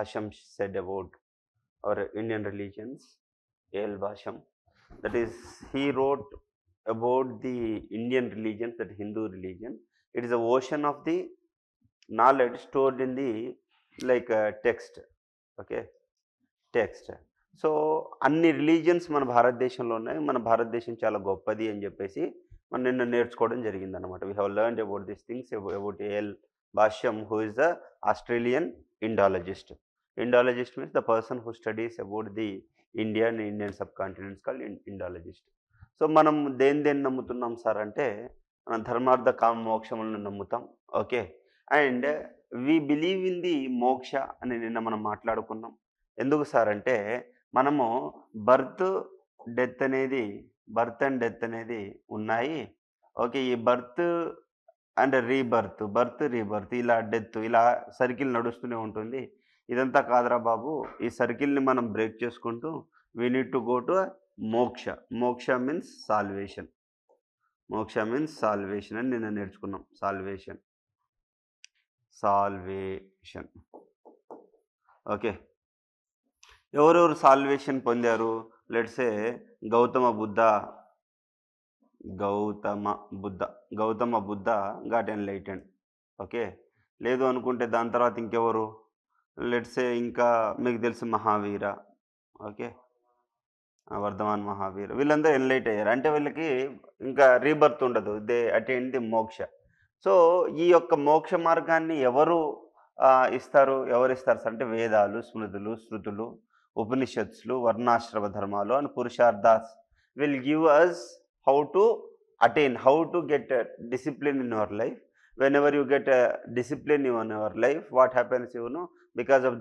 Bhasham said about our Indian religions, A.L. Bhasham. That is, he wrote about the Indian religions, that Hindu religion. It is a ocean of the knowledge stored in the text. Okay, text. So అన్ని religions మన భారతదేశంలో ఉన్నాయి. మన భారతదేశం చాలా గొప్పది అని చెప్పేసి మనం నిన్న నేర్చుకోవడం జరిగిందనమాట. We have learned about this things about A L Basham, who is the Australian Indologist. Indologist means the person who studies about the Indian subcontinents called Indologist. So మనం దేన్ని నమ్ముతున్నాం సార్ అంటే, మనం ధర్మార్థ కామ మోక్షములను నమ్ముతాం. Okay, and we believe in the మోక్ష అని నిన్న మనం మాట్లాడుకున్నాం. ఎందుకు సార్ అంటే, మనము బర్త్ అండ్ డెత్ అనేది ఉన్నాయి. ఓకే, ఈ బర్త్ అండ్ రీబర్త్ ఇలా డెత్ ఇలా సర్కిల్ నడుస్తూనే ఉంటుంది. ఇదంతా కాదురా బాబు, ఈ సర్కిల్ని మనం బ్రేక్ చేసుకుంటూ we need to go to మోక్ష. మోక్ష మీన్స్ సాల్వేషన్. అని నిన్న నేర్చుకున్నాం. సాల్వేషన్. ఓకే, ఎవరెవరు సాల్వేషన్ పొందారు? Let's say Gautama Buddha got enlightened. Okay, లేదు అనుకుంటే దాని తర్వాత ఇంకెవరు? లెట్స్ సే ఇంకా మీకు తెలుసు మహావీర. ఓకే, వర్ధమాన్ మహావీర, వీళ్ళందరూ ఎన్లైట్ అయ్యారు. అంటే వీళ్ళకి ఇంకా రీబర్త్ ఉండదు, దే అటైన్ ది మోక్ష. సో ఈ యొక్క మోక్ష మార్గాన్ని ఎవరు ఇస్తారు అంటే వేదాలు, స్మృతులు, శృతులు, ఉపనిషత్తులు, వర్ణాశ్రమ ధర్మాలు and purusharthas will give us how to get discipline in your life. Whenever you get a discipline in your life, what happens, because of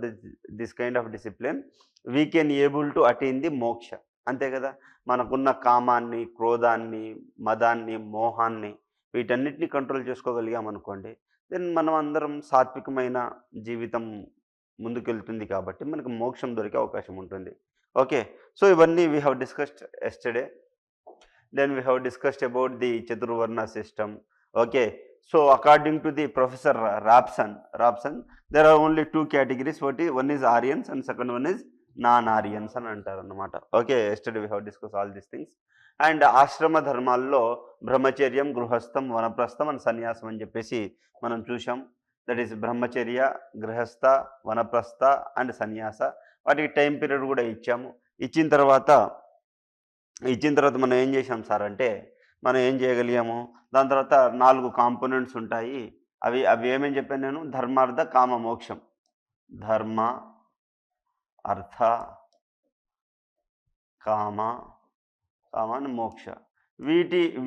this kind of discipline, we can able to attain the moksha. అంతే కదా, మనకున్న కామాన్ని, క్రోధాన్ని, మదాన్ని, మోహాన్ని, వీటన్నిటిని control చేసుకోగలిగాం అనుకోండి, then మనం అందరం సాత్వికమైన జీవితం ముందుకెళ్తుంది కాబట్టి మనకు మోక్షం దొరికే అవకాశం ఉంటుంది. ఓకే, సో ఇవన్నీ we have discussed yesterday. Then we have discussed about the chaturvarna system. Okay, so according to the professor Robson there are only two categories. One is Aryans and second one is non-Aryans అని అంటారు అన్నమాట. Okay, yesterday we have discuss all these things. And ఆశ్రమ ధర్మాల్లో బ్రహ్మచర్యం, గృహస్థం, వనప్రస్థం and సన్యాసం అని చెప్పేసి మనం చూసాం. దట్ ఈస్ బ్రహ్మచర్య, గృహస్థ, వనప్రస్థ అండ్ సన్యాస. వాటికి టైం పీరియడ్ కూడా ఇచ్చాము. ఇచ్చిన తర్వాత మనం ఏం చేసాం సార్ అంటే, మనం ఏం చేయగలిగాము, దాని తర్వాత 4 కాంపోనెంట్స్ ఉంటాయి. అవి ఏమేమి చెప్పాను నేను? ధర్మార్థ కామ మోక్షం. ధర్మ, అర్థ, కామ అండ్ మోక్ష.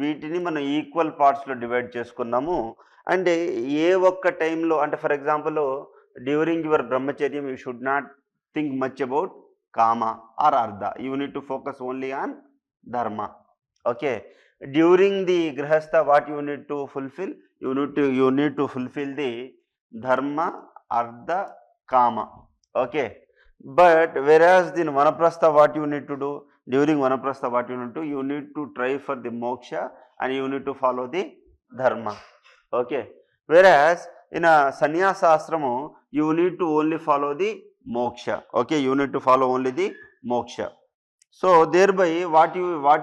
వీటిని మనం ఈక్వల్ పార్ట్స్లో డివైడ్ చేసుకున్నాము. అంటే ఏ ఒక్క టైంలో, అంటే for example during your brahmacharyam you should not think much about kama or artha. You need to focus only on dharma. Okay, during the grihastha what you need to fulfil? You need to fulfil the dharma, artha, kama. Okay, but whereas in vanaprastha what you need to do, during vanaprastha what you need to try for the moksha and you need to follow the dharma. Okay, whereas in a sannyasa ashrama you need to only follow the moksha. Okay, you need to follow only the moksha. So thereby what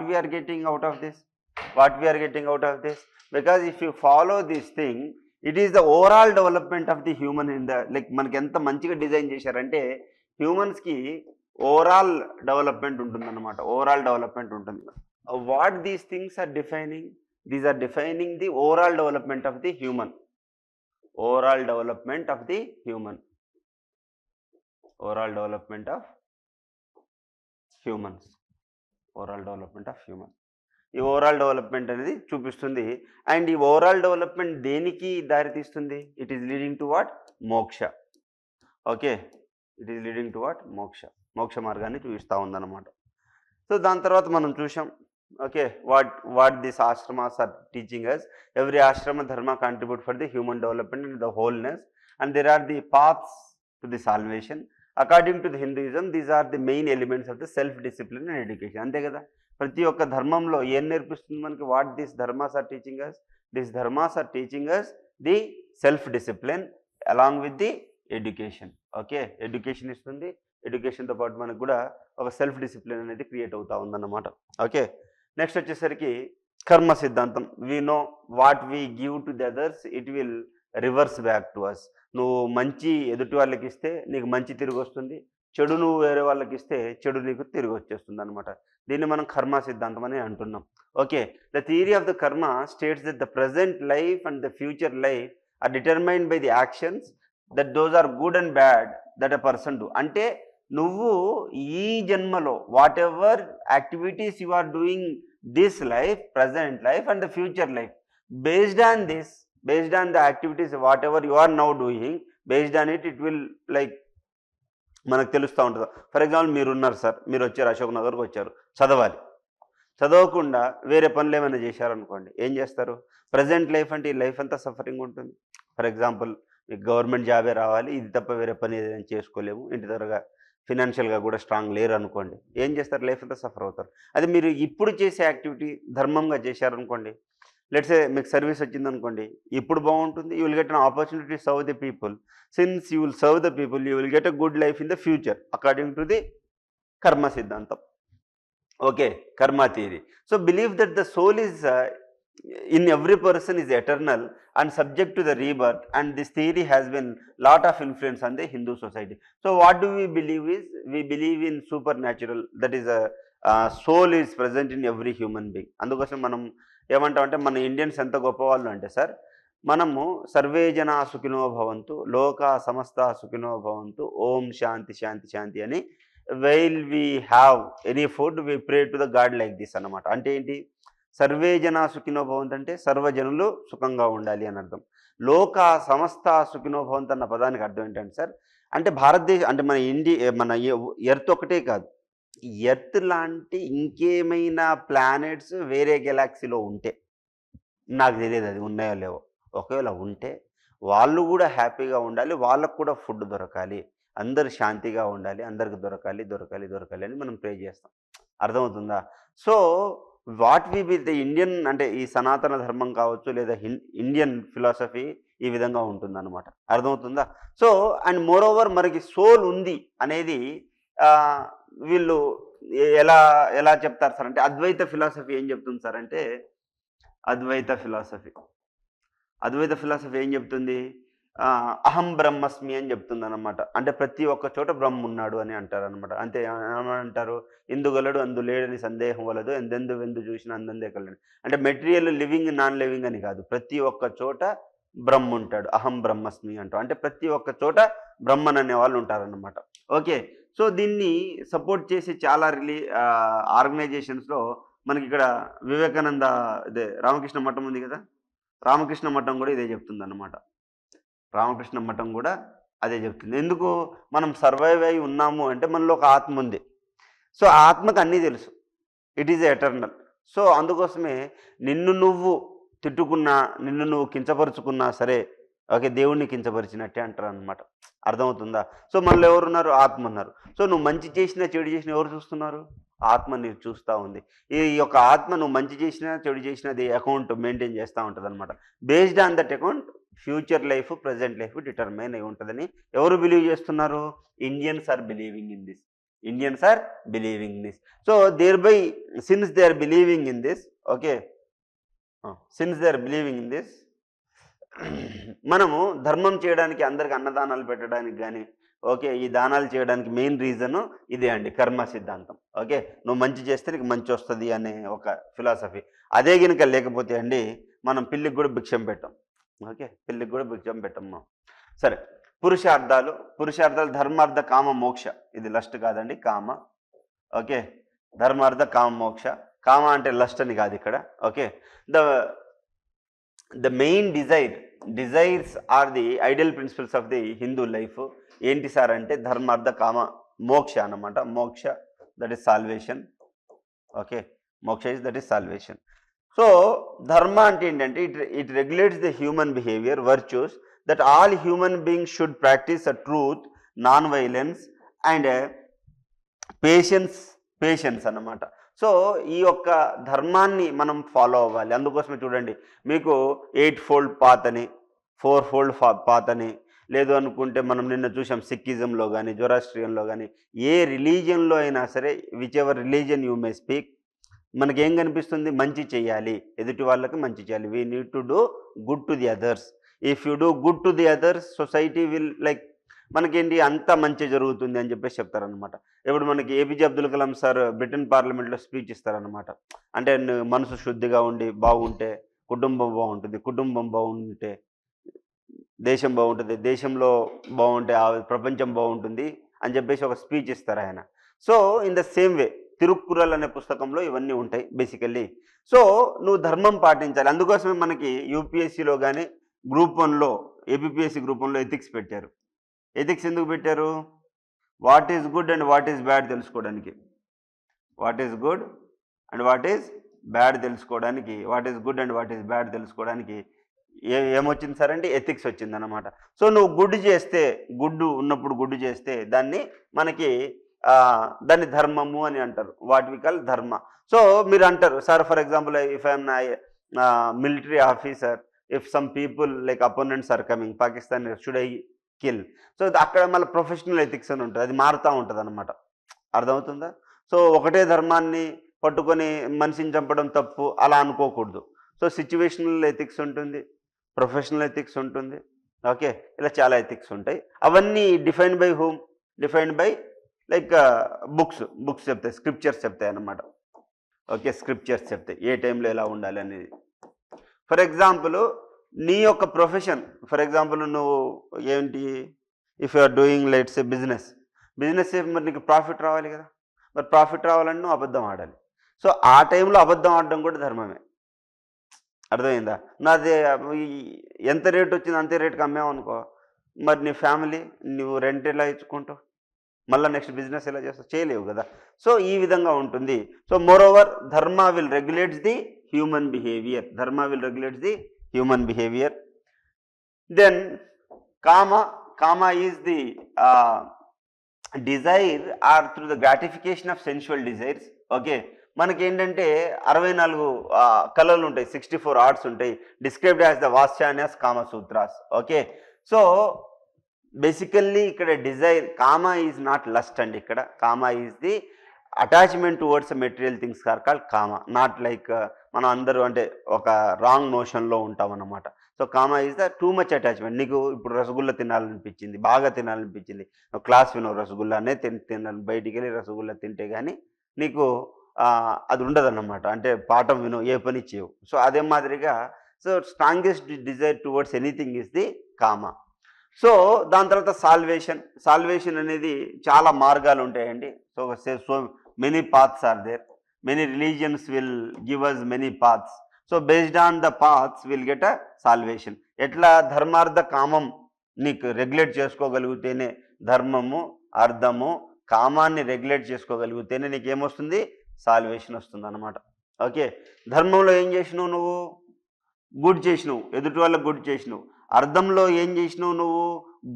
we are getting out of this? Because if you follow this thing, it is the overall development of the human in the మనకి ఎంత మంచిగా design చేశారంటే హ్యూమన్స్కి overall development ఉంటుందన్నమాట. What these things are defining? These are defining the overall development of the human. Overall development of humans. ఈ overall development అనేది చూపిస్తుంది. And ఈ ఓవరాల్ డెవలప్మెంట్ దేనికి దారితీస్తుంది? It is leading to what? Moksha. Okay, it is leading to what? మోక్ష మార్గాన్ని చూపిస్తూ ఉందన్నమాట. సో దాని తర్వాత మనం చూసాం. Okay, what this ashramas are teaching us. Every ashrama dharma contribute for the human development and the wholeness and there are the paths to the salvation. According to the Hinduism these are the main elements of the self discipline and education. అంతే కదా, ప్రతి ఒక్క ధర్మంలో ఏం నేర్పిస్తుంది మనకి? What this dharmas are teaching us? This dharmas are teaching us the self discipline along with the education. Okay, education ఇస్తుంది. ఎడ్యుకేషన్తో పాటు మనకు కూడా ఒక సెల్ఫ్ డిసిప్లిన్ అనేది క్రియేట్ అవుతూ ఉందన్నమాట. ఓకే, నెక్స్ట్ వచ్చేసరికి కర్మ సిద్ధాంతం. We know what we give to the others it will reverse back to us. నువ్వు మంచి ఎదుటి వాళ్ళకి ఇస్తే నీకు మంచి తిరిగి వస్తుంది, చెడు నువ్వు వేరే వాళ్ళకి ఇస్తే చెడు నీకు తిరిగి వచ్చేస్తుంది అనమాట. దీన్ని మనం కర్మ సిద్ధాంతం అని అంటున్నాం. Okay, the theory of the karma states that the present life and the future life are determined by the actions that those are good and bad that a person do. అంటే నువ్వు ఈ జన్మలో whatever activities you are doing this life, present life and the future life, based on this, based on the activities whatever you are now doing, based on it will like మనకు తెలుస్తూ ఉంటుంది. For example మీరున్నారు sir, మీరు వచ్చారు అశోక్ నగర్కి వచ్చారు, చదవాలి. చదవకుండా వేరే పనులు ఏమైనా చేశారనుకోండి, ఏం చేస్తారు? ప్రజెంట్ లైఫ్ అంటే ఈ లైఫ్ అంతా సఫరింగ్ ఉంటుంది. ఫర్ ఎగ్జాంపుల్ మీకు గవర్నమెంట్ జాబే రావాలి, ఇది తప్ప వేరే పని ఏదైనా చేసుకోలేము, ఇంటి దగ్గరగా ఫినాన్షియల్గా కూడా స్ట్రాంగ్ లేరు అనుకోండి, ఏం చేస్తారు? లైఫ్ అంతా సఫర్ అవుతారు. అది మీరు ఇప్పుడు చేసే యాక్టివిటీ ధర్మంగా చేశారనుకోండి, లెట్స్ సే మీకు సర్వీస్ వచ్చిందనుకోండి, ఇప్పుడు బాగుంటుంది. You will get an opportunity serve the people. Since you will serve the people, you will get a good life in the future according to the karma siddhantam. Okay, karma theory. So believe that the soul is in every person is eternal and subject to the rebirth, and this theory has been lot of influence on the Hindu society. So what do we believe is, we believe in supernatural, that is a soul is present in every human being. అందుకోసం మనం ఏమంటామంటే, మన Indians ఎంత గొప్పవాళ్ళు అంటే sir, మనము survey జనా సుఖినో భవంతు, లోక సమస్త సుఖినో భవంతు, ఓం శాంతి శాంతి శాంతి అని while we have any food we pray to the God like this అన్నమాట. అంటే ఏంటి? సర్వే జనా సుఖినో భవంతు అంటే సర్వజనులు సుఖంగా ఉండాలి అని అర్థం. లోక సమస్త సుఖినో భవంతు అన్న పదానికి అర్థం ఏంటంటే సార్, అంటే భారతదేశం అంటే మన ఎర్త్ ఒకటే కాదు, ఎర్త్ లాంటి ఇంకేమైనా ప్లానెట్స్ వేరే గెలాక్సీలో ఉంటే, నాకు తెలియదు అది ఉన్నాయో లేవో, ఒకవేళ ఉంటే వాళ్ళు కూడా హ్యాపీగా ఉండాలి, వాళ్ళకు కూడా ఫుడ్ దొరకాలి, అందరు శాంతిగా ఉండాలి, అందరికి దొరకాలి దొరకాలి దొరకాలి అని మనం ప్రే చేస్తాం. అర్థమవుతుందా? So what we be the Indian, అంటే ఈ సనాతన ధర్మం కావచ్చు లేదా ఇండియన్ ఫిలాసఫీ ఈ విధంగా ఉంటుందన్నమాట. అర్థమవుతుందా? సో అండ్ మోర్ ఓవర్ మనకి సోల్ ఉంది అనేది వీళ్ళు ఎలా ఎలా చెప్తారు సార్ అంటే, అద్వైత ఫిలాసఫీ ఏం చెప్తుంది సార్ అంటే, అద్వైత ఫిలాసఫీ ఏం చెప్తుంది? అహం బ్రహ్మస్మి అని చెప్తుంది అనమాట. అంటే ప్రతి ఒక్క చోట బ్రహ్మ ఉన్నాడు అని అంటారు అనమాట. అంతే ఏమంటారు? ఇందుగలడు అందు లేడని సందేహం వలదు, ఎందెందు వెందు చూసిన అందందే కలడు. అంటే మెటీరియల్ లివింగ్ నాన్ లివింగ్ అని కాదు, ప్రతి ఒక్క చోట బ్రహ్మ ఉంటాడు. అహం బ్రహ్మస్మి అంటాం, అంటే ప్రతి ఒక్క చోట బ్రహ్మన్ అనే వాళ్ళు ఉంటారన్నమాట. ఓకే, సో దీన్ని సపోర్ట్ చేసి చాలా ఆర్గనైజేషన్స్లో మనకి ఇక్కడ వివేకానంద ఇదే రామకృష్ణ మఠం ఉంది కదా, రామకృష్ణ మఠం కూడా ఇదే చెప్తుంది అన్నమాట. రామకృష్ణ మఠం కూడా అదే చెప్తుంది. ఎందుకు మనం సర్వైవ్ అయి ఉన్నాము అంటే, మనలో ఒక ఆత్మ ఉంది. సో ఆ ఆత్మకు అన్నీ తెలుసు, ఇట్ ఈజ్ ఎటర్నల్. సో అందుకోసమే నిన్ను నువ్వు తిట్టుకున్నా, నిన్ను నువ్వు కించపరుచుకున్నా సరే, ఓకే, దేవుణ్ణి కించపరిచినట్టే అంటారు అనమాట. అర్థమవుతుందా? సో మనలో ఎవరున్నారు? ఆత్మ ఉన్నారు. సో నువ్వు మంచి చేసినా చెడు చేసినా ఎవరు చూస్తున్నారు? ఆత్మ నీకు చూస్తూ ఉంది. ఈ యొక్క ఆత్మ నువ్వు మంచి చేసినా చెడు చేసినా అది అకౌంట్ మెయింటైన్ చేస్తూ ఉంటుంది అనమాట. Based on that account future life present life determine అయి ఉంటుందని ఎవరు బిలీవ్ చేస్తున్నారు? Indians are believing in this. Indians are believing this. So thereby since they are believing in this, okay, since they are believing in this, మనము ధర్మం చేయడానికి, అందరికి అన్నదానాలు పెట్టడానికి కానీ, ఓకే, ఈ దానాలు చేయడానికి మెయిన్ రీజను ఇదే అండి, కర్మ సిద్ధాంతం. ఓకే, నువ్వు మంచి చేస్తే నీకు మంచి వస్తుంది అనే ఒక ఫిలాసఫీ. అదే కనుక లేకపోతే అండి, మనం పిల్లికి కూడా భిక్షం పెట్టాం. ఓకే, పిల్లికి కూడా భిక్షం పెట్టాం మనం. సరే, పురుషార్థాలు ధర్మార్థ కామ మోక్ష. ఇది లస్ట్ కాదండి, కామ. ఓకే, ధర్మార్థ కామ మోక్ష. కామ అంటే లస్ట్ అని కాదు ఇక్కడ. Okay, the main desires are the ideal principles of the Hindu life. ఏంటి సార్ అంటే, ధర్మార్థ కామ మోక్ష అన్నమాట. Moksha that is salvation. Okay, moksha is that is salvation. So ధర్మ అంటే ఏంటంటే, it regulates the human behaviour, virtues that all human beings should practice a truth, non violence and patience అన్నమాట. సో ఈ యొక్క ధర్మాన్ని మనం ఫాలో అవ్వాలి. అందుకోసమే చూడండి, మీకు 8 ఫోల్డ్ పాత్ అని, 4 ఫోల్డ్ పాత్ అని, లేదు అనుకుంటే మనం నిన్న చూసాం సిక్కిజంలో కానీ, జొరాస్ట్రియన్‌లో గానీ, ఏ రిలీజియన్‌లో అయినా సరే whichever religion you may speak మనకేం కనిపిస్తుంది? మంచి చేయాలి. ఎదుటి వాళ్ళకి మంచి చేయాలి. We need to do good to the others. If you do good to the others society will like మనకేంటి అంతా మంచి జరుగుతుంది అని చెప్పేసి చెప్తారనమాట. ఇప్పుడు మనకి APJ Abdul Kalam sir Britain పార్లమెంట్‌లో స్పీచ్ ఇస్తారనమాట. అంటే మనసు శుద్ధిగా ఉండి బాగుంటే కుటుంబం బావుంటుంది. కుటుంబం బాగుంటే దేశం బావుంటది. దేశంలో బావుంటే ప్రపంచం బావుంటుంది అని చెప్పేసి ఒక స్పీచ్ ఇస్తారాయన. So, in the same way 'Thirukkural' అనే పుస్తకంలో ఇవన్నీ ఉంటాయి బేసికల్లీ. సో, నువ్వు ధర్మం పాటించాలి. అందుకోసమే మనకి యూపీఎస్సీలో గాని, గ్రూప్ 1లో ఏపీపీఎస్సీ గ్రూప్ 1లో ఎథిక్స్ పెట్టారు. ఎథిక్స్ ఎందుకు పెట్టారు? What is good and what is bad తెలుసుకోవడానికి. What is good and what is bad తెలుసుకోవడానికి. What is good and what is bad తెలుసుకోవడానికి ఏమొచ్చింది సార్ అంటే ఎథిక్స్ వచ్చిందనమాట. సో, నువ్వు గుడ్ చేస్తే గుడ్డు ఉన్నప్పుడు గుడ్ చేస్తే దాన్ని మనకి దాన్ని ధర్మము అని అంటారు. What we call dharma. So, మీరు అంటారు sir for example if I'm military officer, if some people like opponents are coming Pakistan should I kill. So, అక్కడ మళ్ళీ ప్రొఫెషనల్ ఎథిక్స్ అని ఉంటుంది. అది మారుతూ ఉంటుందన్నమాట. అర్థమవుతుందా? సో, ఒకటే ధర్మాన్ని పట్టుకొని మనిషిని చంపడం తప్పు అలా అనుకోకూడదు. సో, సిచ్యువేషనల్ ఎథిక్స్ ఉంటుంది, ప్రొఫెషనల్ ఎథిక్స్ ఉంటుంది. ఓకే. ఇలా చాలా ఎథిక్స్ ఉంటాయి. అవన్నీ defined by whom? Defined by like books చెప్తాయి. స్క్రిప్చర్స్ చెప్తాయి అన్నమాట. ఓకే. స్క్రిప్చర్స్ చెప్తాయి ఏ టైంలో ఎలా ఉండాలి అనేది. ఫర్ ఎగ్జాంపుల్ నీ యొక్క ప్రొఫెషన్, ఫర్ ఎగ్జాంపుల్ నువ్వు ఏంటి if you are doing let's a business మరి నీకు ప్రాఫిట్ రావాలి కదా. మరి ప్రాఫిట్ రావాలని నువ్వు అబద్ధం ఆడాలి. సో, ఆ టైంలో అబద్ధం ఆడడం కూడా ధర్మమే. అర్థమైందా? నాది ఎంత రేట్ వచ్చిందో అంతే రేట్‌కి అమ్మావనుకో, మరి నీ ఫ్యామిలీ నువ్వు రెంట్ ఎలా ఇచ్చుకుంటావు? మళ్ళా నెక్స్ట్ బిజినెస్ ఎలా చేస్తావు? చేయలేవు కదా. సో, ఈ విధంగా ఉంటుంది. So, moreover dharma will regulates the human behaviour. Dharma will regulates the human behaviour. Then kama is the desire or through the gratification of sensual desires. Okay. మనకేంటంటే 64 కళలు ఉంటాయి, 64 ఆర్ట్స్ ఉంటాయి. Described as the Vatsyayana's Kamasutras. Okay. So, basically ఇక్కడ desire kama is not lust అండి. ఇక్కడ kama is the attachment towards material things are called kama. Not like మనం అందరూ అంటే ఒక రాంగ్ నోషన్లో ఉంటాం అన్నమాట. So, comma is the two much attachment. నీకు ఇప్పుడు రసగుల్లా తినాలనిపించింది, బాగా తినాలనిపించింది, నువ్వు క్లాస్ వినవు రసగుల్లానే తినాలి, బయటికి వెళ్ళి రసగుల్లా తింటే కానీ నీకు అది ఉండదన్నమాట. అంటే పాఠం విను, ఏ పని చేయవు. సో, అదే మాదిరిగా so strongest desire towards anything is the kama. So, దాని తర్వాత సాల్వేషన్ అనేది చాలా మార్గాలు ఉంటాయండి. So many paths are there. Many religions will give us many paths. So, based on the paths will get a salvation. ఎట్లా ధర్మార్థ కామం నీకు రెగ్యులేట్ చేసుకోగలిగితేనే, ధర్మము అర్థము కామాన్ని రెగ్యులేట్ చేసుకోగలిగితేనే నీకేమొస్తుంది? సాల్వేషన్ వస్తుంది అన్నమాట. ఓకే. ధర్మంలో ఏం చేసినావు నువ్వు? గుడ్ చేసినావు, ఎదుటి వాళ్ళకి గుడ్ చేసినావు. అర్థంలో ఏం చేసినావు నువ్వు?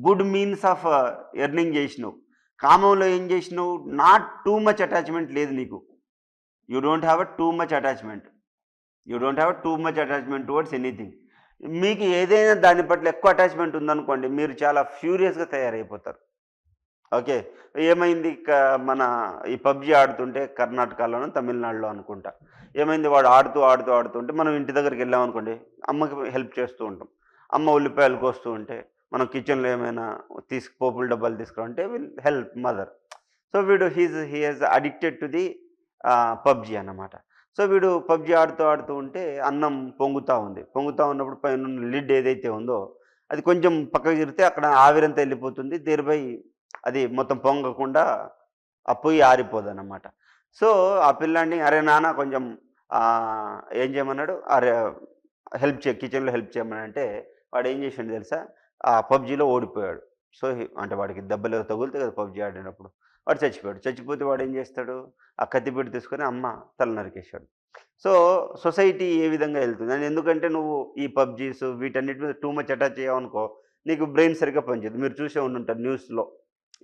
గుడ్ మీన్స్ ఆఫ్ ఎర్నింగ్ చేసినావు. కామంలో ఏం చేసినావు? నాట్ టూ మచ్ అటాచ్మెంట్ లేదు నీకు. You don't have a two much attachment. You don't have two much attachment towards anything. మీకు ఏదైనా దాని పట్ల ఎక్కువ అటాచ్మెంట్ ఉందనుకోండి, మీరు చాలా ఫ్యూరియస్గా తయారైపోతారు. ఓకే. ఏమైంది మన ఈ పబ్జీ ఆడుతుంటే కర్ణాటకలోనో తమిళనాడులో అనుకుంటా ఏమైంది, వాడు ఆడుతుంటే మనం ఇంటి దగ్గరికి వెళ్ళామనుకోండి, అమ్మకి హెల్ప్ చేస్తూ ఉంటాం. అమ్మ ఉల్లిపాయలు కోస్తూ ఉంటే మనం కిచెన్లో ఏమైనా పోపుల డబ్బాలు తీసుకురావంటే విల్ హెల్ప్ మదర్. సో, వీడు he has addicted to the PUBG అన్నమాట. సో, వీడు పబ్జీ ఆడుతూ ఉంటే అన్నం పొంగుతూ ఉన్నప్పుడు పైన లిడ్ ఏదైతే ఉందో అది కొంచెం పక్కకు తిరిగితే అక్కడ ఆవిరంతా వెళ్ళిపోతుంది. దేర్బై అది మొత్తం పొంగకుండా ఆ పొయ్యి ఆరిపోదన్నమాట. సో, ఆ పిల్లాడిని అరే నాన్న కొంచెం ఏం చేయమన్నాడు, అరే కిచెన్లో హెల్ప్ చేయమని అంటే వాడు ఏం చేసాడు తెలుసా? ఆ పబ్జీలో ఓడిపోయాడు. సో, అంటే వాడికి దెబ్బలు తగులుతాయి కదా పబ్జీ ఆడినప్పుడు. వాడు చచ్చిపోయాడు. చచ్చిపోతే వాడు ఏం చేస్తాడు? ఆ కత్తిపీట తీసుకొని అమ్మ తల నరికేశాడు. సో, సొసైటీ ఏ విధంగా వెళ్తుంది అని, ఎందుకంటే నువ్వు ఈ పబ్జీస్ వీటన్నిటి మీద టూ మచ్ అటాచ్ చేయవనుకో నీకు బ్రెయిన్ సరిగ్గా పనిచేయదు. మీరు చూసే ఉండుంటారు న్యూస్లో,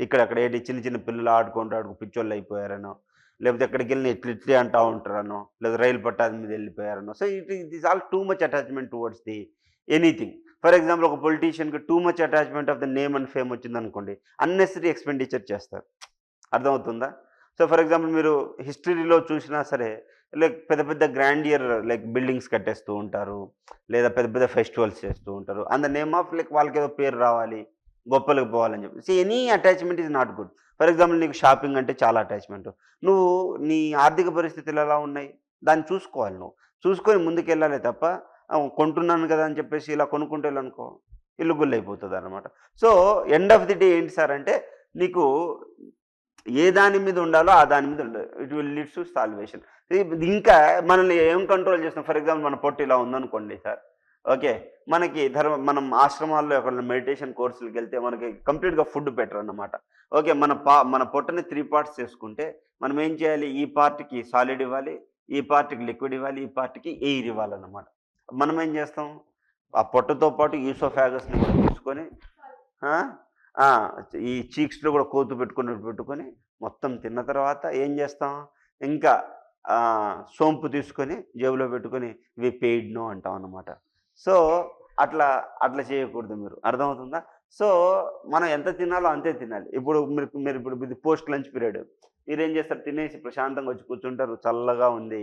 ఇక్కడక్కడ ఏంటి చిన్న పిల్లలు ఆడుకుంటూ పిచ్చోళ్ళు అయిపోయారనో, లేకపోతే ఎక్కడికి వెళ్ళిన ఇట్లే అంటూ ఉంటారనో, లేదా రైలు పట్టాది మీద వెళ్ళిపోయారనో. So, it is all too much attachment towards the anything. For example ఒక పొలిటీషియన్కి too much attachment of the name and fame వచ్చిందనుకోండి, అన్నెసరీ ఎక్స్పెండిచర్ చేస్తారు. అర్థమవుతుందా? సో ఫర్ ఎగ్జాంపుల్ మీరు హిస్టరీలో చూసినా సరే, లైక్ పెద్ద పెద్ద గ్రాండియర్ లైక్ బిల్డింగ్స్ కట్టేస్తూ ఉంటారు, లేదా పెద్ద పెద్ద ఫెస్టివల్స్ చేస్తూ ఉంటారు. And the name of like వాళ్ళకి ఏదో పేరు రావాలి, గొప్పలకు పోవాలని చెప్పి. So any attachment is not good. For example నీకు షాపింగ్ అంటే చాలా అటాచ్మెంట్. నువ్వు నీ ఆర్థిక పరిస్థితులు ఎలా ఉన్నాయి దాన్ని చూసుకోవాలి. నువ్వు చూసుకొని ముందుకెళ్ళాలి తప్ప కొంటున్నాను కదా అని చెప్పేసి ఇలా కొనుక్కుంటే వెళ్ళనుకో ఇల్లు గుళ్ళు అయిపోతుంది అనమాట. So end of the day ఏంటి సార్ అంటే, నీకు ఏ దాని మీద ఉండాలో ఆ దాని మీద ఉండాలి. It will leads to salvation. ఇంకా మనల్ని ఏం కంట్రోల్ చేస్తాం? ఫర్ ఎగ్జాంపుల్ మన పొట్టు ఇలా ఉందనుకోండి సార్, ఓకే, మనకి మనం ఆశ్రమాల్లో ఎక్కడ మెడిటేషన్ కోర్సులకు వెళ్తే మనకి కంప్లీట్గా ఫుడ్ బెటర్ అన్నమాట. ఓకే, మన పొట్టని 3 పార్ట్స్ చేసుకుంటే మనం ఏం చేయాలి? ఈ పార్ట్కి సాలిడ్ ఇవ్వాలి, ఈ పార్ట్కి లిక్విడ్ ఇవ్వాలి, ఈ పార్ట్కి ఎయిర్ ఇవ్వాలన్నమాట. మనం ఏం చేస్తాం? ఆ పొట్టతో పాటు ఈసోఫాగస్ని కూడా తీసుకొని ఈ చీక్స్లో కూడా కోతు పెట్టుకొని మొత్తం తిన్న తర్వాత ఏం చేస్తాం? ఇంకా సోంపు తీసుకొని జేబులో పెట్టుకొని ఇవి పెయిడ్ నో అంటాం అన్నమాట. సో అట్లా చేయకూడదు. మీరు అర్థమవుతుందా? సో మనం ఎంత తినాలో అంతే తినాలి. ఇప్పుడు మీరు ఇప్పుడు ఇది పోస్ట్ లంచ్ పీరియడ్, మీరేం చేస్తారు? తినేసి ప్రశాంతంగా వచ్చి కూర్చుంటారు, చల్లగా ఉంది,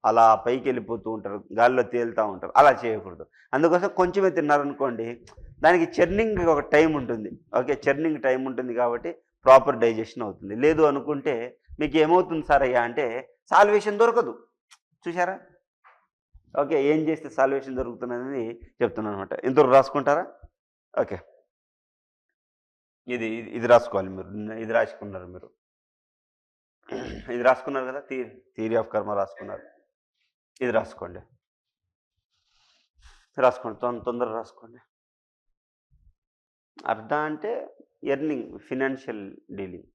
అలా పైకి వెళ్ళిపోతూ ఉంటారు, గాలిలో తేలుతూ ఉంటారు. అలా చేయకూడదు. అందుకోసం కొంచెమే తిన్నారనుకోండి, దానికి చర్నింగ్ ఒక టైం ఉంటుంది. ఓకే, చర్నింగ్ టైం ఉంటుంది కాబట్టి ప్రాపర్ డైజెషన్ అవుతుంది. లేదు అనుకుంటే మీకు ఏమవుతుంది సార్ అయ్యా అంటే, సాల్వేషన్ దొరకదు. చూసారా? ఓకే, ఏం చేస్తే సాల్వేషన్ దొరుకుతుందని చెప్తున్నాను అనమాట. ఇంతవరకు రాసుకుంటారా? ఓకే, ఇది రాసుకోవాలి మీరు. ఇది రాసుకున్నారు మీరు, ఇది రాసుకున్నారు కదా, థియరీ ఆఫ్ కర్మ రాసుకున్నారు. ఇది రాసుకోండి తొందరగా రాసుకోండి. అర్థ అంటే earning, financial dealing.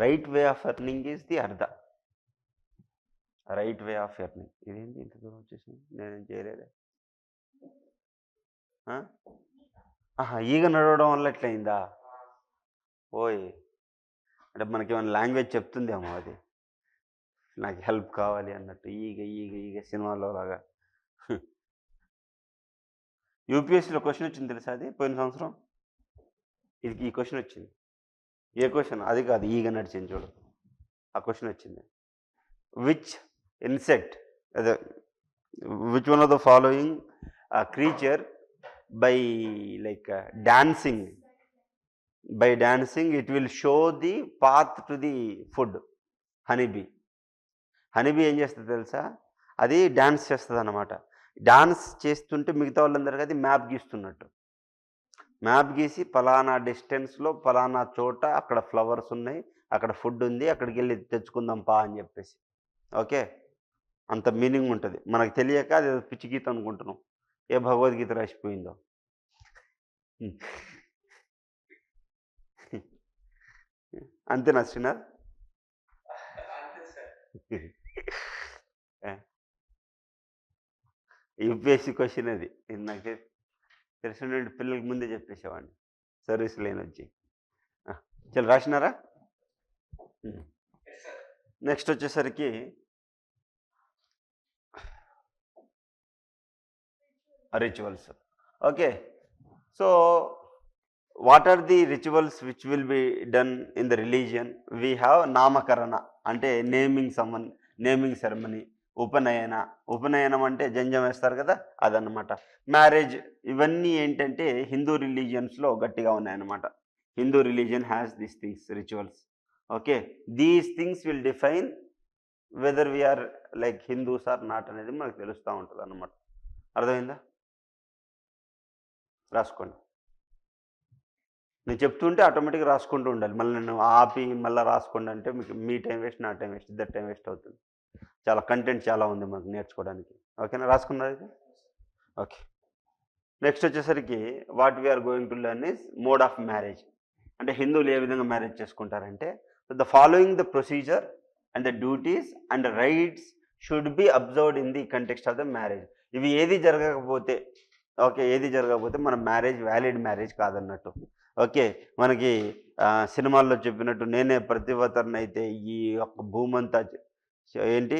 Right way of earning is the artha. Right way of earning. ఇదేంటి ఇంత దూరం వచ్చేసింది? నేనేం చేయలేదే. ఈగ నడవడం వల్ల ఎట్లయిందా? ఓయ్, అంటే మనకేమైనా లాంగ్వేజ్ చెప్తుందేమో అది, నాకు హెల్ప్ కావాలి అన్నట్టు. ఈగ సినిమాలో లాగా. యూపీఎస్సీలో క్వశ్చన్ వచ్చింది తెలుసా? అది పోయిన సంవత్సరం ఈ క్వశ్చన్ వచ్చింది. ఏ క్వశ్చన్? అది కాదు, ఈగ నడిచింది చూడు, ఆ క్వశ్చన్ వచ్చింది. విచ్ ఇన్సెక్ట్, అదే which one of the following creature by like dancing it will show the path to the food. honeybee ఏం చేస్తుంది తెలుసా? అది డాన్స్ చేస్తుంది అన్నమాట. డాన్స్ చేస్తుంటే మిగతా వాళ్ళందరికీ అది మ్యాప్ గీస్తున్నట్టు. మ్యాప్ గీసి పలానా డిస్టెన్స్లో పలానా చోట అక్కడ ఫ్లవర్స్ ఉన్నాయి, అక్కడ ఫుడ్ ఉంది, అక్కడికి వెళ్ళి తెచ్చుకుందాం పా అని చెప్పేసి. ఓకే, అంత మీనింగ్ ఉంటుంది. మనకు తెలియక అది పిచ్చి గీత అనుకుంటున్నాం. ఏ భగవద్గీత రాసిపోయిందో. అంతేనా శ్రీనాథ్? యూపీఎస్సీ క్వశ్చన్ అది. నాకు తెలిసిన పిల్లలకి ముందే చెప్పేసేవాడిని, సర్వీస్ లేని వచ్చి. చలో, రాసినారా? నెక్స్ట్ వచ్చేసరికి rituals. Okay, so what are the rituals which will be done in the religion? We have namakarana, అంటే నేమింగ్ సెరమనీ. ఉపనయనం అంటే జంజం వేస్తారు కదా, అదన్నమాట. మ్యారేజ్, ఇవన్నీ ఏంటంటే హిందూ రిలీజియన్స్లో గట్టిగా ఉన్నాయన్నమాట. Hindu religion has these things, rituals. Okay, these things will define whether we are like Hindus or not అనేది మనకు తెలుస్తూ ఉంటుంది అన్నమాట. అర్థమైందా? రాసుకోండి. నేను చెప్తుంటే ఆటోమేటిక్గా రాసుకుంటూ ఉండాలి. మళ్ళీ నేను ఆపి మళ్ళీ రాసుకోండి అంటే మీకు మీ టైం వేస్ట్, నా టైం వేస్ట్, ఇద్దరు టైం వేస్ట్ అవుతుంది. చాలా కంటెంట్ చాలా ఉంది మనకు నేర్చుకోవడానికి. ఓకేనా? రాసుకున్నారు ఇది? ఓకే, నెక్స్ట్ వచ్చేసరికి what we are going to learn is mode of marriage. అంటే హిందువులు ఏ విధంగా మ్యారేజ్ చేసుకుంటారంటే, the following the procedure and the duties and rights should be observed in the context of the marriage. ఇవి ఏది జరగకపోతే మన మ్యారేజ్ వ్యాలిడ్ మ్యారేజ్ కాదన్నట్టు. ఓకే, మనకి సినిమాల్లో చెప్పినట్టు నేనే ప్రతివతరణ అయితే ఈ యొక్క భూమంతా ఏంటి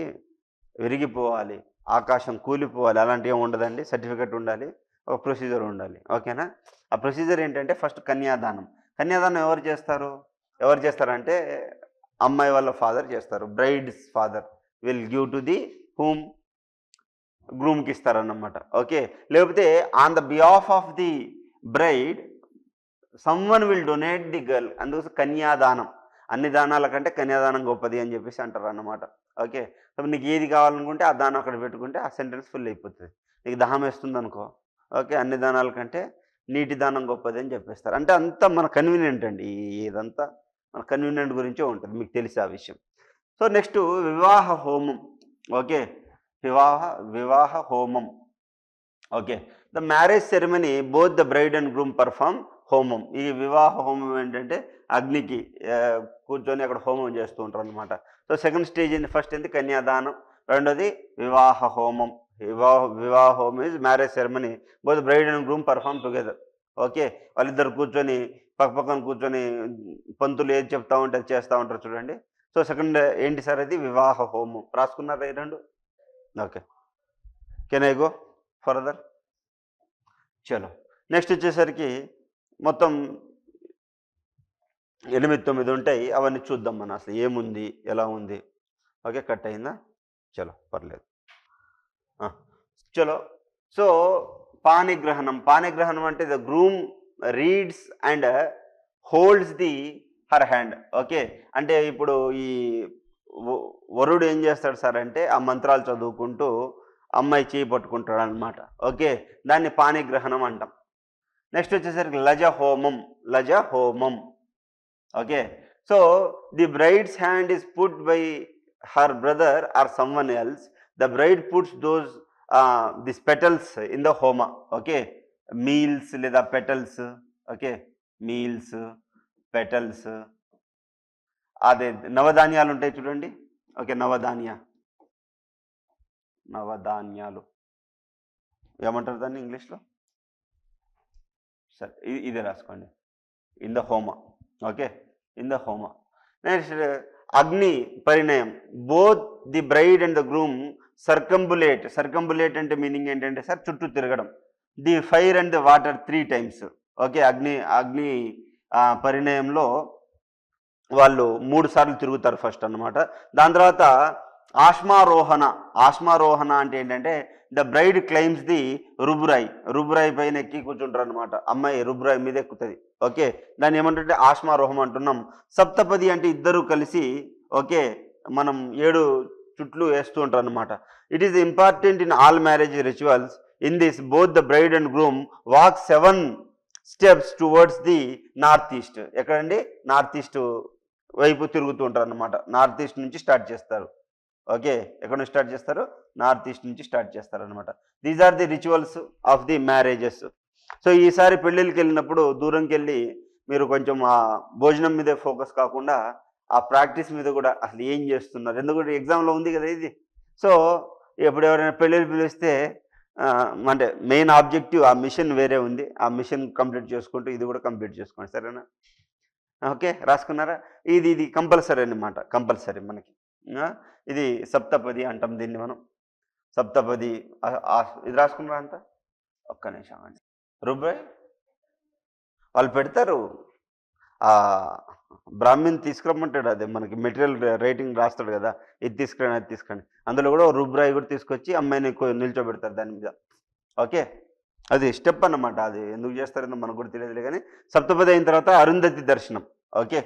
విరిగిపోవాలి, ఆకాశం కూలిపోవాలి అలాంటి ఏమి ఉండదండి. సర్టిఫికెట్ ఉండాలి, ఒక ప్రొసీజర్ ఉండాలి. ఓకేనా? ఆ ప్రొసీజర్ ఏంటంటే ఫస్ట్ కన్యాదానం. కన్యాదానం ఎవరు చేస్తారంటే అమ్మాయి వాళ్ళ ఫాదర్ చేస్తారు. Bride's father will give to the whom, గ్రూమ్కి ఇస్తారన్నమాట. ఓకే, లేకపోతే on the behalf of the bride someone will donate the girl. అందుకోసం కన్యాదానం, అన్ని దానాల కంటే కన్యాదానం గొప్పది అని చెప్పేసి అంటారు అన్నమాట. ఓకే, సో నీకు ఏది కావాలనుకుంటే ఆ దానం అక్కడ పెట్టుకుంటే ఆ సెంటెన్స్ ఫుల్ అయిపోతుంది. నీకు దాహం వేస్తుంది అనుకో, ఓకే, అన్ని దానాల కంటే నీటి దానం గొప్పది అని చెప్పేస్తారు. అంటే అంతా మన కన్వీనియంట్ అండి, ఇదంతా మన కన్వీనియంట్ గురించే ఉంటుంది, మీకు తెలిసి ఆ విషయం. సో నెక్స్ట్ వివాహ హోమం. ఓకే, వివాహ హోమం. Okay, the marriage ceremony both the bride and groom perform హోమం. ఈ వివాహ హోమం ఏంటంటే అగ్నికి కూర్చొని అక్కడ హోమం చేస్తూ ఉంటారు అనమాట. సో సెకండ్ స్టేజ్ ఏంటి? ఫస్ట్ ఏంటి? కన్యాదానం. రెండోది వివాహ హోమం. వివాహ హోమం is marriage ceremony both bride and groom perform together. Okay, వాళ్ళిద్దరు కూర్చొని పక్కన కూర్చొని పంతులు ఏది చెప్తా ఉంటే అది చేస్తూ ఉంటారు చూడండి. సో సెకండ్ ఏంటి సార్? అది వివాహ హోమం. రాసుకున్నారా ఈ రెండు? Okay, can I go further? చలో, నెక్స్ట్ వచ్చేసరికి మొత్తం 8-9 ఉంటాయి, అవన్నీ చూద్దాం మనం అసలు ఏముంది, ఎలా ఉంది. ఓకే, కట్ అయిందా? చలో, పర్లేదు. చలో, సో పాణిగ్రహణం అంటే the groom reads and holds the her hand. Okay, అంటే ఇప్పుడు ఈ వరుడు ఏం చేస్తాడు సార్ అంటే ఆ మంత్రాలు చదువుకుంటూ అమ్మాయి చేయి పట్టుకుంటాడు అనమాట. ఓకే, దాన్ని పాణిగ్రహణం అంటాం. నెక్స్ట్ వచ్చేసరికి లజ హోమం. Okay, so the bride's hand is put by her brother or someone else. The bride puts those this petals in the homa. Okay, meals లేదా పెటల్స్. ఓకే, మీల్స్, పెటల్స్, అదే నవధాన్యాలు ఉంటాయి చూడండి. ఓకే, నవధాన్యాలు ఏమంటారు దాన్ని ఇంగ్లీష్లో? సరే, ఇదే రాసుకోండి. In the homa. Okay, in the homa. Next అగ్ని పరిణయం. Both the bride and the groom circumambulate అంటే మీనింగ్ ఏంటంటే సార్ చుట్టూ తిరగడం. The fire and the water 3 times. Okay, అగ్ని పరిణయంలో వాళ్ళు 3 సార్లు తిరుగుతారు ఫస్ట్ అన్నమాట. దాని తర్వాత ఆశ్మారోహణ అంటే ఏంటంటే ద బ్రైడ్ క్లైమ్స్ ది రుబురాయి పైన ఎక్కి కూర్చుంటారు అనమాట. అమ్మాయి రుబురాయి మీద ఎక్కుతుంది. ఓకే, దాన్ని ఏమంటుంటే ఆశ్మారోహం అంటున్నాం. సప్తపది అంటే ఇద్దరు కలిసి ఓకే మనం 7 చుట్లు వేస్తూ ఉంటారు అనమాట. It is important in all marriage rituals. In this both the bride and groom walk 7 steps towards the north east. ఎక్కడండి? నార్త్ ఈస్ట్ వైపు తిరుగుతూ ఉంటారు అనమాట. నార్త్ ఈస్ట్ నుంచి స్టార్ట్ చేస్తారు. ఓకే, ఎక్కడ నుంచి స్టార్ట్ చేస్తారు? నార్త్ ఈస్ట్ నుంచి స్టార్ట్ చేస్తారు అనమాట. These are the rituals of the marriages. So ఈసారి పెళ్ళిళ్ళకి వెళ్ళినప్పుడు దూరంకి వెళ్ళి మీరు కొంచెం ఆ భోజనం మీదే ఫోకస్ కాకుండా ఆ ప్రాక్టీస్ మీద కూడా అసలు ఏం చేస్తున్నారు, ఎందుకంటే ఎగ్జామ్లో ఉంది కదా ఇది. సో ఎప్పుడు ఎవరైనా పెళ్ళిళ్ళు పిలిస్తే అంటే మెయిన్ ఆబ్జెక్టివ్ ఆ మిషన్ వేరే ఉంది, ఆ మిషన్ కంప్లీట్ చేసుకుంటూ ఇది కూడా కంప్లీట్ చేసుకోండి, సరేనా? ఓకే, రాసుకున్నారా? ఇది కంపల్సరీ అన్నమాట, కంపల్సరీ మనకి. ఇది సప్తపది అంటాం దీన్ని మనం. సప్తపది ఇది రాసుకున్నారా అంతా? ఒక్క నిమిషం అండి. రుబ్రాయ్ వాళ్ళు పెడతారు, బ్రాహ్మణ్ తీసుకురమ్మంటాడు, అదే మనకి మెటీరియల్ రైటింగ్ రాస్తాడు కదా, ఇది తీసుకురండి అది తీసుకురండి, అందులో కూడా రుబ్రాయి కూడా తీసుకొచ్చి అమ్మాయిని నిల్చోబెడతారు దాని మీద. ఓకే, అది స్టెప్ అన్నమాట, అది ఎందుకు చేస్తారో మనకు కూడా తెలియదులే. కానీ సప్తపది అయిన తర్వాత అరుంధతి దర్శనం. ఓకే,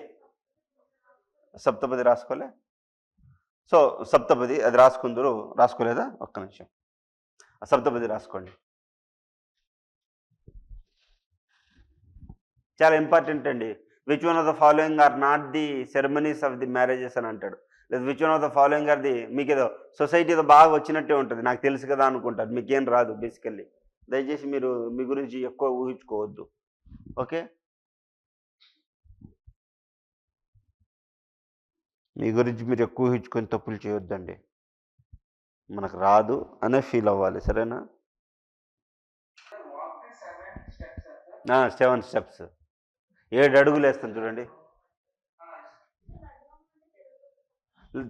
సప్తపది రాసుకోలే? సో సప్తపది అది రాసుకోలేదా? ఒక్క నిమిషం, సప్తపది రాసుకోండి. చాలా ఇంపార్టెంట్ అండి. Which one of the following are not the ceremonies of the marriages అని అంటాడు. లేదా which one of the following are the, మీకు ఏదో సొసైటీ ఏదో బాగా వచ్చినట్టే ఉంటుంది, నాకు తెలుసు కదా అనుకుంటారు, మీకేం రాదు బేసికల్లీ. దయచేసి మీరు మీ గురించి ఎక్కువ ఊహించుకోవద్దు. ఓకే, మీ గురించి మీరు ఎక్కువ ఊహించుకొని తప్పులు చేయొద్దండి, మనకు రాదు అనే ఫీల్ అవ్వాలి, సరేనా? 7 steps, 7 అడుగులు వేస్తాను చూడండి.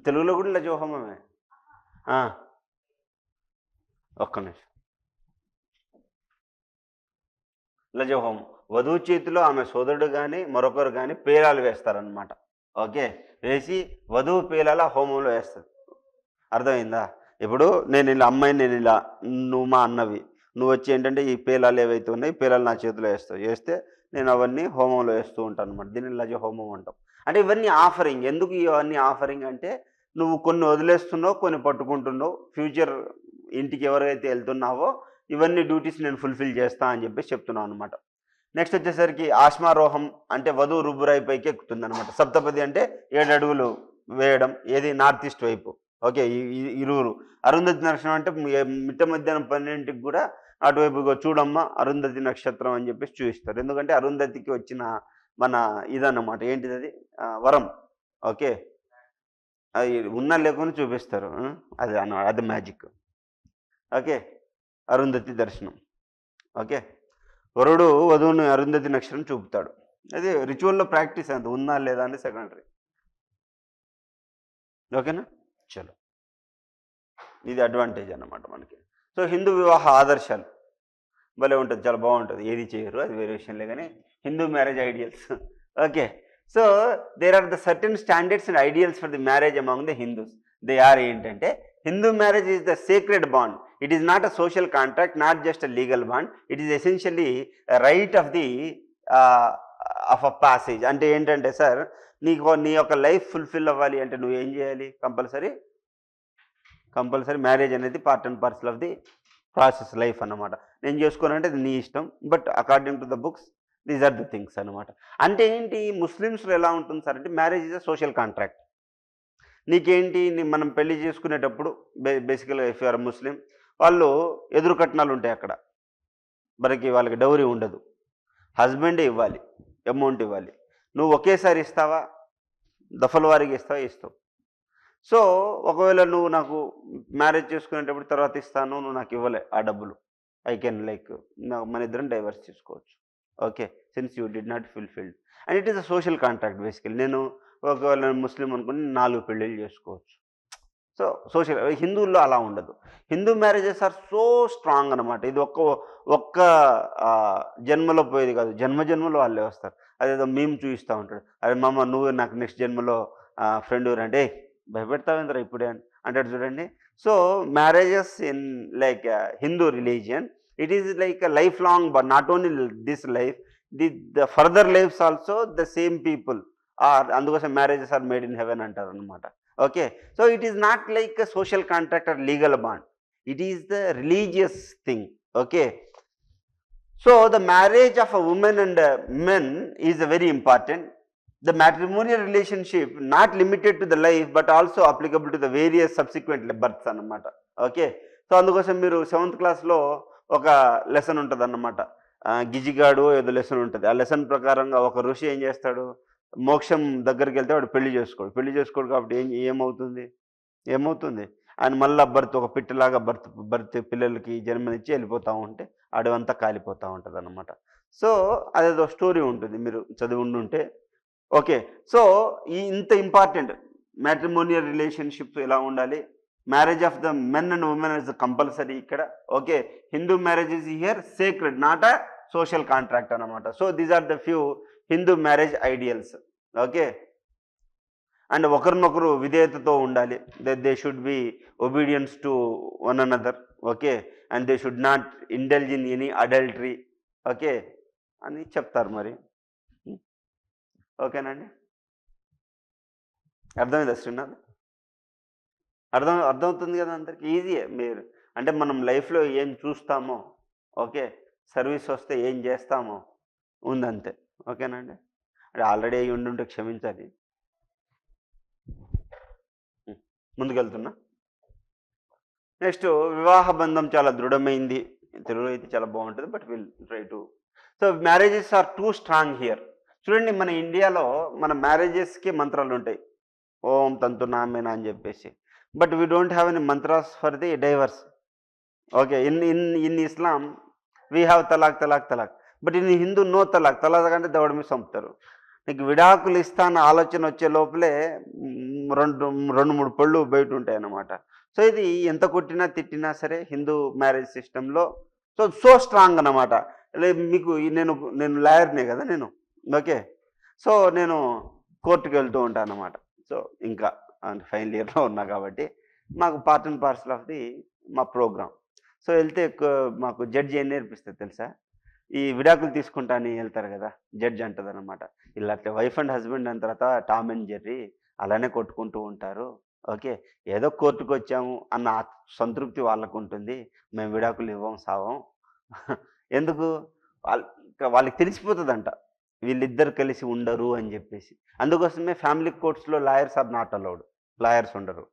తెలుగులో కూడా లజోహోమమే. ఒక్క నిమిషం. లజ హోమం, వధువు చేతిలో ఆమె సోదరుడు కానీ మరొకరు కానీ పేలాలు వేస్తారనమాట. ఓకే, వేసి వధువు పేలాల హోమంలో వేస్తుంది. అర్థమైందా? ఇప్పుడు నేను ఇలా అమ్మాయిని, నేను ఇలా, నువ్వు మా అన్నవి, నువ్వు వచ్చి ఏంటంటే ఈ పేలాలు ఏవైతే ఉన్నాయి పేలాలు నా చేతిలో వేస్తావు, వేస్తే నేను అవన్నీ హోమంలో వేస్తూ ఉంటాను అనమాట. దీన్ని లజ హోమం అంటాం. అంటే ఇవన్నీ ఆఫరింగ్. ఎందుకు ఇవన్నీ ఆఫరింగ్ అంటే నువ్వు కొన్ని వదిలేస్తున్నావు, కొన్ని పట్టుకుంటున్నావు. ఫ్యూచర్ ఇంటికి ఎవరైతే వెళ్తున్నావో ఇవన్నీ డ్యూటీస్ నేను ఫుల్ఫిల్ చేస్తా అని చెప్పేసి చెప్తున్నావు అనమాట. నెక్స్ట్ వచ్చేసరికి ఆశ్మారోహం అంటే వధువు రుబ్బురాయి పైకి ఎక్కుతుంది అనమాట. సప్తపది అంటే 7 అడుగులు వేయడం, ఏది నార్త్ ఈస్ట్ వైపు. ఓకే, ఇరువురు. అరుంధతి నక్షత్రం అంటే మిట్ట మధ్యాహ్నం 12ంటికి కూడా అటువైపు చూడమ్మా అరుంధతి నక్షత్రం అని చెప్పేసి చూపిస్తారు. ఎందుకంటే అరుంధతికి వచ్చిన మన ఇదన్నమాట. ఏంటిది అది? వరం. ఓకే, అది ఉన్నా లేకుండా చూపిస్తారు. అది అది మ్యాజిక్. ఓకే, అరుంధతి దర్శనం. ఓకే, వరుడు వధువుని అరుంధతి నక్షత్రం చూపుతాడు. అది రిచువల్లో ప్రాక్టీస్, అంత ఉందా లేదా అని సెకండరీ. ఓకేనా? చలో, ఇది అడ్వాంటేజ్ అన్నమాట మనకి. సో హిందూ వివాహ ఆదర్శాలు భలే ఉంటుంది, చాలా బాగుంటుంది. ఏది చేయరు అది వేరే విషయంలే, కానీ Hindu marriage ideals. Okay, so there are the certain standards and ideals for the marriage among the Hindus. They are ఏంటంటే, Hindu marriage is the sacred bond. It is not a social contract, not just a legal bond. It is essentially rite of the of a passage. అంటే ఏంటంటే sir, నీ యొక్క life fulfil అవ్వాలి అంటే నువ్వు ఏం చేయాలి? కంపల్సరీ మ్యారేజ్ అనేది part and parcel of the process life అన్నమాట. నేను చేసుకోనంటే అది నీ ఇష్టం, but according to the books these are the things అనమాట. అంటే ఏంటి, ముస్లిమ్స్లో ఎలా ఉంటుంది సార్ అంటే, marriage is a social contract. నీకేంటి, మనం పెళ్లి చేసుకునేటప్పుడు బేసికల్గా ఇఫ్ యూఆర్ ముస్లిం, వాళ్ళు ఎదురు కట్నాలు ఉంటాయి అక్కడ. వాళ్ళకి డౌరీ ఉండదు, హస్బెండే ఇవ్వాలి, అమౌంట్ ఇవ్వాలి. నువ్వు ఒకేసారి ఇస్తావా, దఫల వారికి ఇస్తావు. సో ఒకవేళ నువ్వు నాకు మ్యారేజ్ చేసుకునేటప్పుడు తర్వాత ఇస్తాను, నువ్వు నాకు ఇవ్వలే ఆ డబ్బులు, ఐ కెన్ మన ఇద్దరం డైవర్స్ చేసుకోవచ్చు. Okay, since you did not fulfilled. And it is a social contract basically. నేను ఒకవేళ ముస్లిం అనుకుని 4 పెళ్ళిళ్ళు చేసుకోవచ్చు. So social. హిందువుల్లో అలా ఉండదు. Hindu marriages are so strong అనమాట. ఇది ఒక్క జన్మలో పోయేది కాదు, జన్మలో వాళ్ళే వస్తారు. అదేదో మేము చూపిస్తూ ఉంటాడు, అదే మామ నువ్వు నాకు నెక్స్ట్ జన్మలో ఫ్రెండ్ అంటే భయపెడతావేంద్రా ఇప్పుడే అంటాడు చూడండి. So marriages in Hindu religion, it is life long, but not only this life, the further lifes also the same people are. అందుకోసం marriages are made in heaven అంటారు అనమాట. Okay, so it is not like a social contract or legal bond. It is the religious thing. Okay, so the marriage of a woman and men is very important. The matrimonial relationship not limited to the life but also applicable to the various subsequent births అన్నమాట. Okay, so అందుకోసం మీరు 7th క్లాస్లో ఒక lesson ఉంటుంది అన్నమాట, గిజిగాడు ఏదో lesson ఉంటుంది. ఆ లెసన్ ప్రకారంగా ఒక ఋషి ఏం చేస్తాడు, మోక్షం దగ్గరికి వెళ్తే వాడు పెళ్లి చేసుకోడు కాబట్టి ఏమవుతుంది ఆయన మళ్ళీ ఒక పిట్టలాగా బర్త్ పిల్లలకి జన్మనిచ్చి వెళ్ళిపోతూ ఉంటే అడవంతా కాలిపోతూ ఉంటుంది అన్నమాట. సో అదేదో స్టోరీ ఉంటుంది, మీరు చదివి ఉండుంటే. ఓకే, సో ఇంత ఇంపార్టెంట్ మ్యాట్రిమోనియల్ రిలేషన్షిప్స్ ఎలా ఉండాలి, marriage of the men and women is compulsory ఇక్కడ. Okay, Hindu marriage is here sacred, not a social contract అన్నమాట. So these are the few Hindu marriage ideals. Okay, and ఒకరినొకరు విధేయతతో ఉండాలి. They should be obedience to one another. Okay, and they should not indulge in any adultery. Okay అని చెప్తారు మరి. ఓకేనండి, అర్థమైందా శ్రీనాథ్? అర్థమవుతుంది కదా అందరికి? ఈజీయే. మీరు అంటే మనం లైఫ్లో ఏం చూస్తామో, ఓకే, సర్వీస్ వస్తే ఏం చేస్తామో ఉందంతే. ఓకేనండి, అంటే ఆల్రెడీ అయ్యి ఉండుంటే క్షమించాలి. ముందుకెళ్తున్నా. నెక్స్ట్, వివాహ బంధం చాలా దృఢమైంది. తెలుగులో అయితే చాలా బాగుంటుంది, but will try to. So marriages are too strong here. చూడండి, మన ఇండియాలో మన మ్యారేజెస్కి మంత్రాలు ఉంటాయి, ఓం తంతు నామేనా అని చెప్పేసి. But we don't have any mantras for the divorce. Okay, in Islam we have talaq. But in Hindu no talaq అంటే దవడ మీద చంపుతారు. నీకు విడాకులు ఇస్తాన ఆలోచన వచ్చే లోపలే 2-3 పళ్ళు బయట ఉంటాయి అన్నమాట. సో ఇది ఎంత కొట్టినా తిట్టినా సరే హిందూ మ్యారేజ్ సిస్టంలో సో స్ట్రాంగ్ అన్నమాట. మీకు నేను నేను లాయర్నే కదా నేను. ఓకే. సో నేను కోర్టుకి వెళ్తూ ఉంటాను అన్నమాట. సో ఇంకా ఫైనల్ ఇయర్లో ఉన్నా కాబట్టి మాకు part and parcel of the మా ప్రోగ్రామ్. సో వెళ్తే మాకు జడ్జి ఏం నేర్పిస్తుంది తెలుసా? ఈ విడాకులు తీసుకుంటా అని వెళ్తారు కదా, జడ్జి అంటది అనమాట, ఇలా అట్లా వైఫ్ అండ్ హస్బెండ్ అయిన తర్వాత టామ్ అండ్ జెర్రీ అలానే కొట్టుకుంటూ ఉంటారు. ఓకే. ఏదో కోర్టుకు వచ్చాము అన్న సంతృప్తి వాళ్ళకు ఉంటుంది. మేము విడాకులు ఇవ్వం సావం. ఎందుకు? వాళ్ళకి తెలిసిపోతుందంట వీళ్ళిద్దరు కలిసి ఉండరు అని చెప్పేసి. అందుకోసమే ఫ్యామిలీ కోర్ట్స్లో lawyers are not allowed. Lawyers ఉండరు.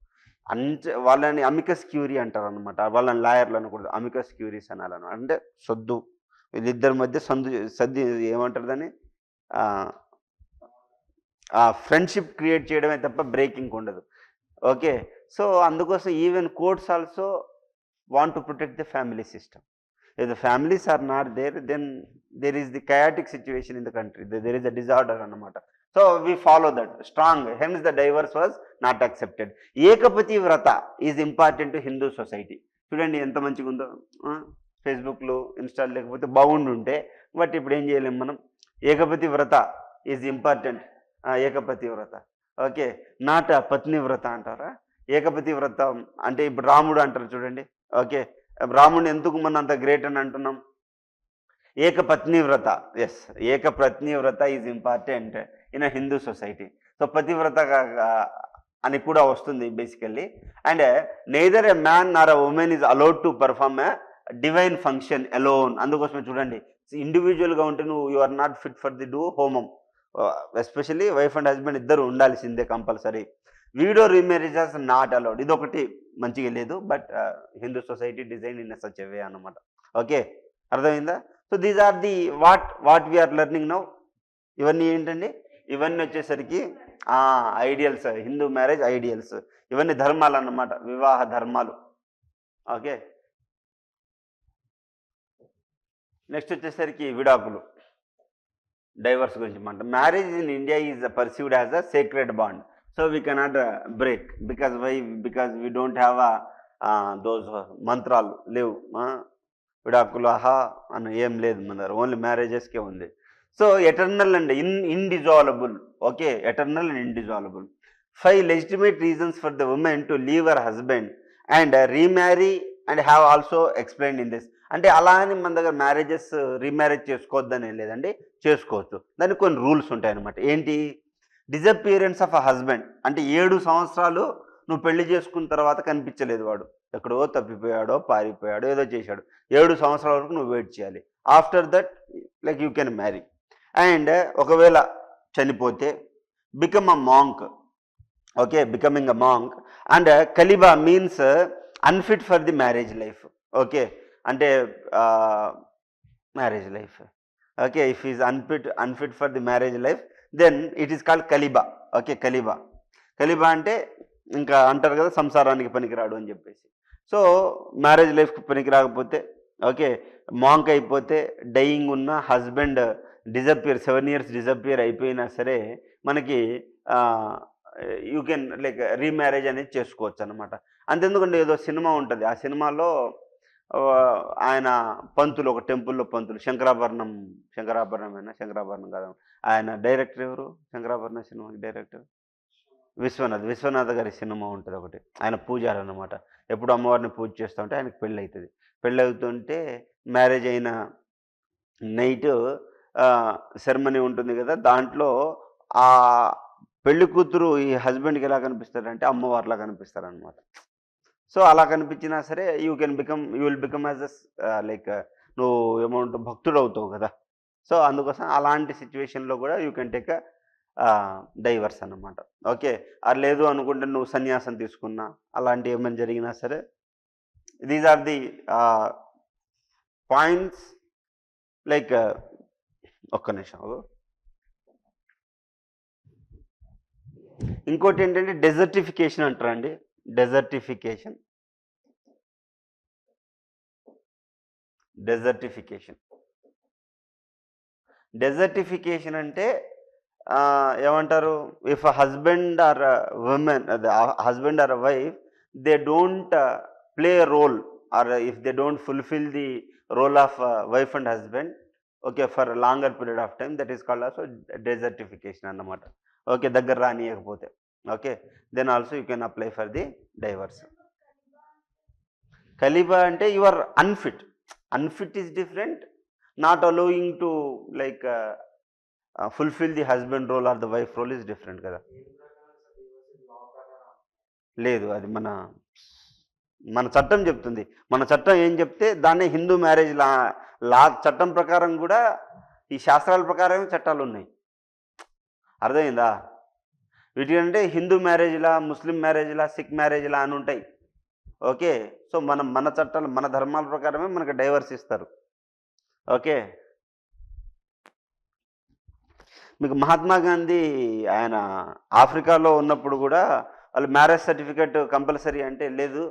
వాళ్ళని అమికస్ క్యూరీ అంటారు అనమాట. వాళ్ళని లాయర్లు అనకూడదు, అమికస్ క్యూరీస్ అనాలను. అంటే సొద్దు, వీళ్ళిద్దరి మధ్య సద్ది ఏమంటారు దాన్ని, ఫ్రెండ్షిప్ క్రియేట్ చేయడమే తప్ప బ్రేకింగ్ ఉండదు. ఓకే. సో అందుకోసం even courts also want to protect the family system. If the families are not there, then there is the chaotic situation in the country. There is a disorder అన్నమాట. So we follow that strong. Hence the divorce was not accepted. ఏకపతి వ్రత is important to Hindu society. చూడండి ఎంత మంచిగా ఉందో. ఫేస్బుక్లో install లేకపోతే బాగుండుంటే, but ఇప్పుడు ఏం చేయలేము మనం. ఏకపతి వ్రత ఈజ్ ఇంపార్టెంట్. ఏకపతి వ్రత. ఓకే. నాట పత్ని వ్రత అంటారా? ఏకపతి వ్రత అంటే ఇప్పుడు రాముడు అంటారు చూడండి. ఓకే. రాముడిని ఎందుకు మనం అంత గ్రేట్ అని అంటున్నాం? ఏకపత్ని వ్రత. Yes, ekapatni vrata is important in a Hindu society. So పతివ్రత అని కూడా వస్తుంది basically. And neither a man nor a woman is allowed to perform a divine function alone. అందుకోసమే చూడండి, ఇండివిజువల్గా ఉంటే నువ్వు you are not fit for the do హోమం. ఎస్పెషల్లీ వైఫ్ అండ్ హస్బెండ్ ఇద్దరు ఉండాల్సిందే compulsory. Widow remarriages not allowed. ఇది ఒకటి మంచిగా లేదు, but Hindu society design in such a way అన్నమాట. ఓకే, అర్థమైందా? So these are the what we are learning now. ఇవన్నీ ఏంటండి? ఇవన్నీ వచ్చేసరికి ఐడియల్స్, హిందూ మ్యారేజ్ ఐడియల్స్. ఇవన్నీ ధర్మాలు అన్నమాట, వివాహ ధర్మాలు. ఓకే. నెక్స్ట్ వచ్చేసరికి విడాకులు, డైవర్స్ గురించి మాట. Marriage in India is perceived as a sacred bond. So we cannot break because why? Because we don't have those మంత్రాలు లేవు. విడాకులు ఆహా అని ఏం లేదు మన దగ్గర, ఓన్లీ మ్యారేజెస్కే ఉంది. So eternal and indissoluble. Okay, eternal and indissoluble. 5 legitimate reasons for the woman to leave her husband and remarry and have also explained in this. అంటే అలా అని మన దగ్గర మ్యారేజెస్ రీమ్యారేజ్ చేసుకోవద్దని లేదండి, చేసుకోవచ్చు. దానికి కొన్ని రూల్స్ ఉంటాయన్నమాట. ఏంటి? డిజపియరెన్స్ ఆఫ్ అ హస్బెండ్ అంటే 7 సంవత్సరాలు నువ్వు పెళ్లి చేసుకున్న తర్వాత కనిపించలేదు, వాడు ఎక్కడో తప్పిపోయాడో పారిపోయాడో ఏదో చేశాడు. 7 సంవత్సరాల వరకు నువ్వు వెయిట్ చేయాలి. After that like you can marry. And ఒకవేళ చనిపోతే become a monk. Okay, becoming a monk. And కలిబా means unfit for the marriage life. Okay, అంటే marriage life. Okay, if is unfit for the marriage life then it is called కలిబా. Okay, కలిబా. కలిబా అంటే ఇంకా అంటారు కదా సంసారానికి పనికిరాడు అని చెప్పేసి. సో మ్యారేజ్ లైఫ్కి పనికి రాకపోతే, ఓకే, మాంక్ అయిపోతే, డైయింగ్ ఉన్న హస్బెండ్ డిజపియర్ 7 years డిజపియర్ అయిపోయినా సరే మనకి యూ కెన్ లైక్ రీమ్యారేజ్ అనేది చేసుకోవచ్చు అనమాట. అంతెందుకంటే ఏదో సినిమా ఉంటుంది, ఆ సినిమాలో ఆయన పంతులు, ఒక టెంపుల్లో పంతులు, శంకరాభరణం కాదు, ఆయన డైరెక్టర్ ఎవరు? శంకరాభరణం సినిమాకి డైరెక్టర్ విశ్వనాథ్ గారి సినిమా ఉంటుంది ఒకటి. ఆయన పూజారి అనమాట. ఎప్పుడు అమ్మవారిని పూజ చేస్తూ ఉంటే ఆయనకు పెళ్ళి అవుతుంది. పెళ్ళి అవుతుంటే మ్యారేజ్ అయిన నైట్ సెరమనీ ఉంటుంది కదా, దాంట్లో ఆ పెళ్లి కూతురు ఈ హస్బెండ్కి ఎలా కనిపిస్తారంటే అమ్మవారిలా కనిపిస్తారనమాట. సో అలా కనిపించినా సరే you will become as like నువ్వు ఏమంటావు, భక్తుడు అవుతావు కదా. సో అందుకోసం అలాంటి సిచ్యువేషన్లో కూడా యూ కెన్ టేక్ డైవర్స్ అన్నమాట. ఓకే, అది లేదు అనుకుంటే నువ్వు సన్యాసం తీసుకున్నా, అలాంటి ఏమైనా జరిగినా సరే, these are the points. Like ఒక్క నిమిషం. ఇంకోటి ఏంటంటే డెజర్టిఫికేషన్ అంటారండి. డెజర్టిఫికేషన్ అంటే ఏమంటారు? If husband or women, husband or wife they don't play a role, or if they don't fulfill the role of wife and husband, okay, for a longer period of time, that is called also desertification అన్నమాట. Okay, దగ్గర రానియకపోతే, okay, then also you can apply for the divorce. కలిబా అంటే you are unfit. Unfit is different, not allowing to like fulfil the husband role or the wife role is different కదా. లేదు, అది మన చట్టం చెప్తుంది. మన చట్టం ఏం చెప్తే దాన్నే హిందూ మ్యారేజ్ లా చట్టం ప్రకారం కూడా ఈ శాస్త్రాల ప్రకారమే చట్టాలు ఉన్నాయి. అర్థమైందా? వీటికంటే హిందూ మ్యారేజ్లా, ముస్లిం మ్యారేజ్లా, సిక్ మ్యారేజ్లా అని ఉంటాయి. ఓకే, సో మన చట్టాలు, మన ధర్మాల ప్రకారమే మనకు డైవర్స్ ఇస్తారు. ఓకే, మీకు మహాత్మా గాంధీ ఆయన ఆఫ్రికాలో ఉన్నప్పుడు కూడా వాళ్ళు మ్యారేజ్ సర్టిఫికేట్ కంపల్సరీ అంటే, లేదు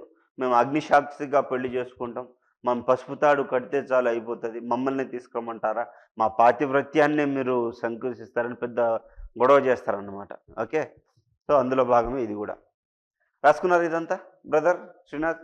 మేము అగ్నిసాక్షిగా పెళ్లి చేసుకుంటాం, మనం పసుపు తాడు కడితే చాలు అయిపోతుంది, మమ్మల్ని తీసుకోమంటారా, మా పాతివ్రత్యాన్నే మీరు సంకుచిస్తారని పెద్ద గొడవ చేస్తారన్నమాట. ఓకే, సో అందులో భాగమే ఇది కూడా. రాసుకున్నారు ఇదంతా బ్రదర్ శ్రీనాథ్?